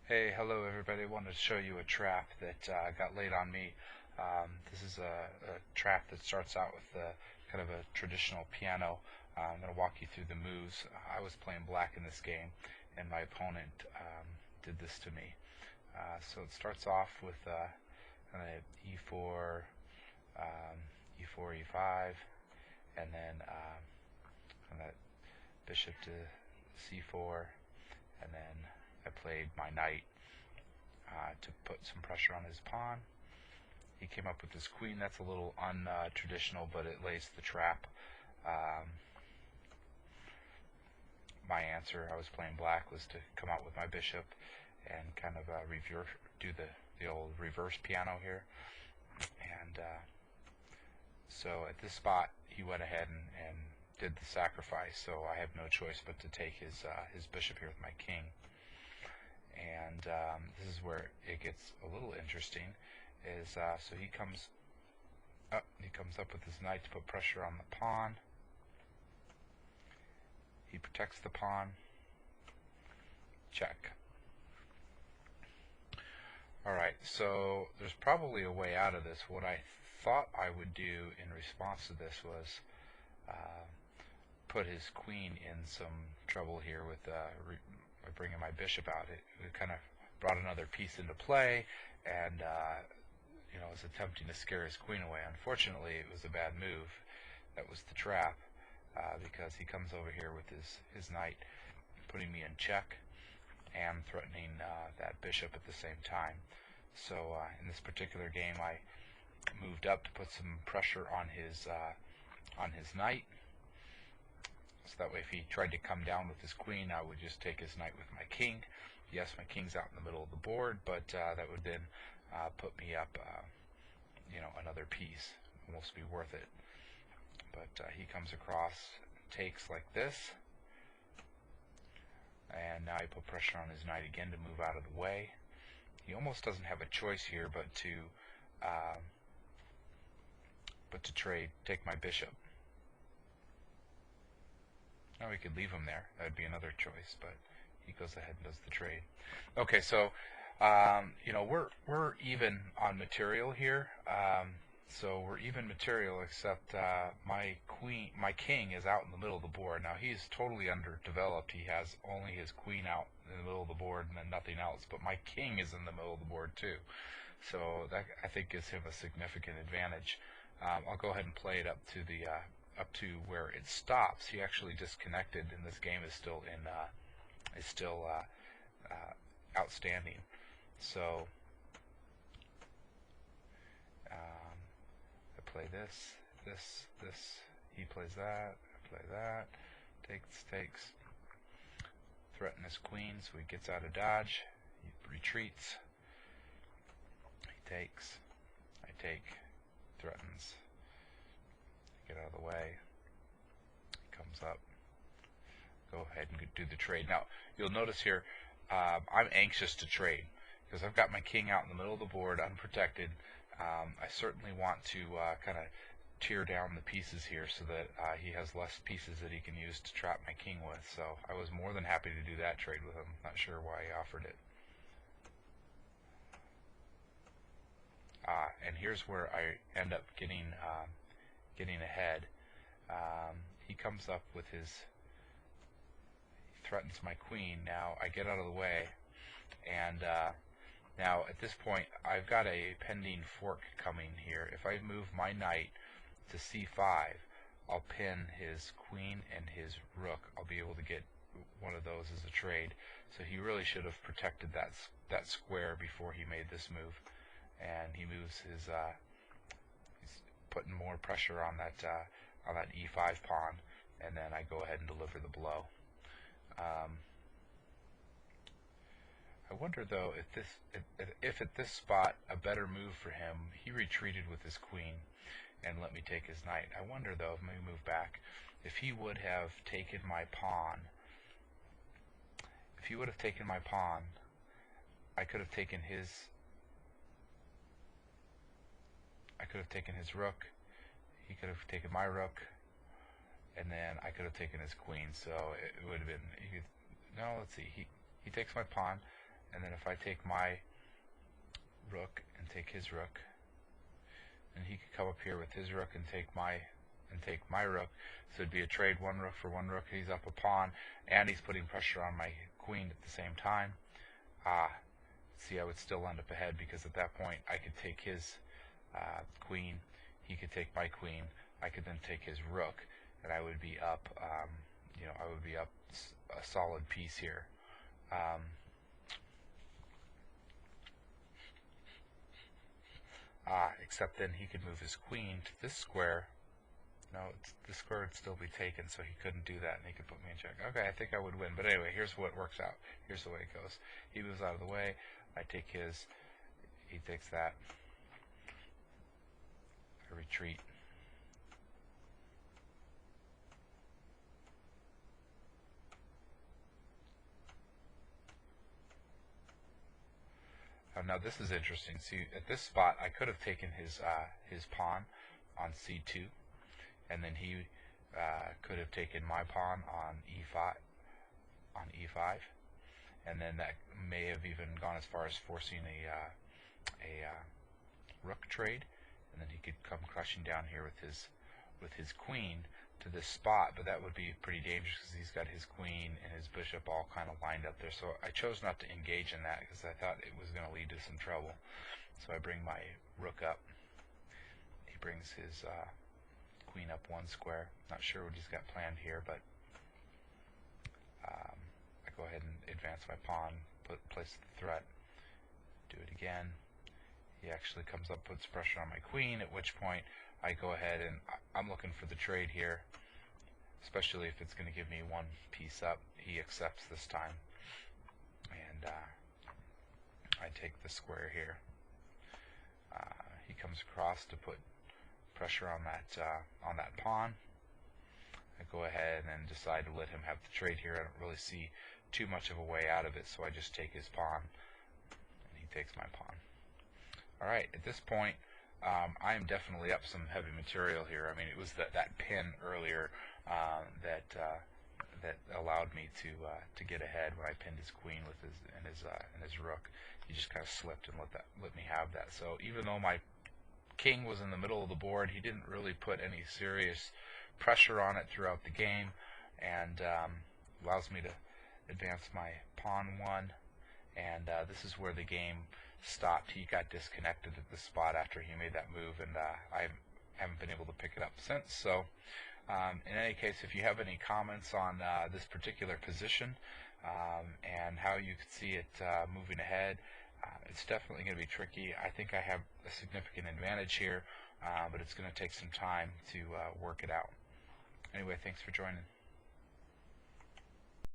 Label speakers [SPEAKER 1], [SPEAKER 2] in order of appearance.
[SPEAKER 1] Hey, hello everybody. I wanted to show you a trap that got laid on me. This is a trap that starts out with kind of a traditional piano. I'm going to walk you through the moves. I was playing black in this game, and my opponent did this to me. So it starts off with kind of E4, E4, E5, and then kind of bishop to C4, and then I played my knight to put some pressure on his pawn. He came up with his queen. That's a little untraditional, but it lays the trap. My answer, I was playing black, was to come out with my bishop and kind of do the old reverse piano here. And so at this spot, he went ahead and did the sacrifice. So I have no choice but to take his bishop here with my king. And this is where it gets a little interesting. So he comes up with his knight to put pressure on the pawn. He protects the pawn. Check. Alright, so there's probably a way out of this. What I thought I would do in response to this was put his queen in some trouble here with by bringing my bishop out. It kind of brought another piece into play, and was attempting to scare his queen away. Unfortunately, it was a bad move. That was the trap, because he comes over here with his knight, putting me in check and threatening that bishop at the same time. So in this particular game, I moved up to put some pressure on his knight. So that way, if he tried to come down with his queen, I would just take his knight with my king. Yes, my king's out in the middle of the board, but that would then put me up, another piece. Almost be worth it. But he comes across, takes like this, and now I put pressure on his knight again to move out of the way. He almost doesn't have a choice here but to take my bishop. Now we could leave him there. That would be another choice, but he goes ahead and does the trade. Okay, so we're even on material here. So we're even material, except my king is out in the middle of the board. Now he's totally underdeveloped. He has only his queen out in the middle of the board and then nothing else. But my king is in the middle of the board too. So that, I think, gives him a significant advantage. I'll go ahead and play it up to where it stops. He actually disconnected, and this game is still outstanding. So I play this. He plays that. I play that. Takes. Threaten his queen, so he gets out of dodge. He retreats. He takes. I take. Threatens. Get out of the way. He comes up. Go ahead and do the trade. Now, you'll notice here, I'm anxious to trade because I've got my king out in the middle of the board, unprotected. I certainly want to kind of tear down the pieces here so that he has less pieces that he can use to trap my king with. So I was more than happy to do that trade with him. Not sure why he offered it. And here's where I end up getting ahead. He comes up with he threatens my queen. Now I get out of the way, and now at this point I've got a pending fork coming here. If I move my knight to c5, I'll pin his queen and his rook. I'll be able to get one of those as a trade. So he really should have protected that square before he made this move. And he moves he's putting more pressure on that e5 pawn, and then I go ahead and deliver the blow. I wonder though if at this spot a better move for him. He retreated with his queen and let me take his knight. I wonder though, if we move back, if he would have taken my pawn. If he would have taken my pawn, I could have taken his rook. He could have taken my rook, and then I could have taken his queen. So it would have been. No, let's see. He takes my pawn, and then if I take my rook and take his rook, and he could come up here with his rook and take my rook, so it'd be a trade, one rook for one rook. He's up a pawn, and he's putting pressure on my queen at the same time. See, I would still end up ahead, because at that point I could take his queen, he could take my queen, I could then take his rook, and I would be up, I would be up a solid piece here. Except then he could move his queen to this square. No, the square would still be taken, so he couldn't do that, and he could put me in check. Okay, I think I would win, but anyway, here's what works out. Here's the way it goes. He moves out of the way, I take his, he takes that, I retreat. Now this is interesting. See, at this spot, I could have taken his pawn on c2, and then he could have taken my pawn on e5, and then that may have even gone as far as forcing a rook trade, and then he could come crushing down here with his queen to this spot, but that would be pretty dangerous because he's got his queen and his bishop all kind of lined up there. So I chose not to engage in that because I thought it was going to lead to some trouble. So I bring my rook up. He brings his queen up one square. Not sure what he's got planned here, but I go ahead and advance my pawn, place the threat, do it again. He actually comes up, puts pressure on my queen, at which point I go ahead and I'm looking for the trade here, especially if it's going to give me one piece up. He accepts this time, and I take the square here. He comes across to put pressure on that pawn. I go ahead and decide to let him have the trade here. I don't really see too much of a way out of it, so I just take his pawn, and he takes my pawn. Alright, at this point, I am definitely up some heavy material here. I mean, it was that pin earlier that allowed me to get ahead when I pinned his queen with his rook. He just kind of slipped and let me have that. So even though my king was in the middle of the board, he didn't really put any serious pressure on it throughout the game, and allows me to advance my pawn one. And this is where the game stopped. He got disconnected at the spot after he made that move, and I haven't been able to pick it up since. So in any case, if you have any comments on this particular position and how you could see it moving ahead, it's definitely going to be tricky. I think I have a significant advantage here, but it's going to take some time to work it out. Anyway, thanks for joining.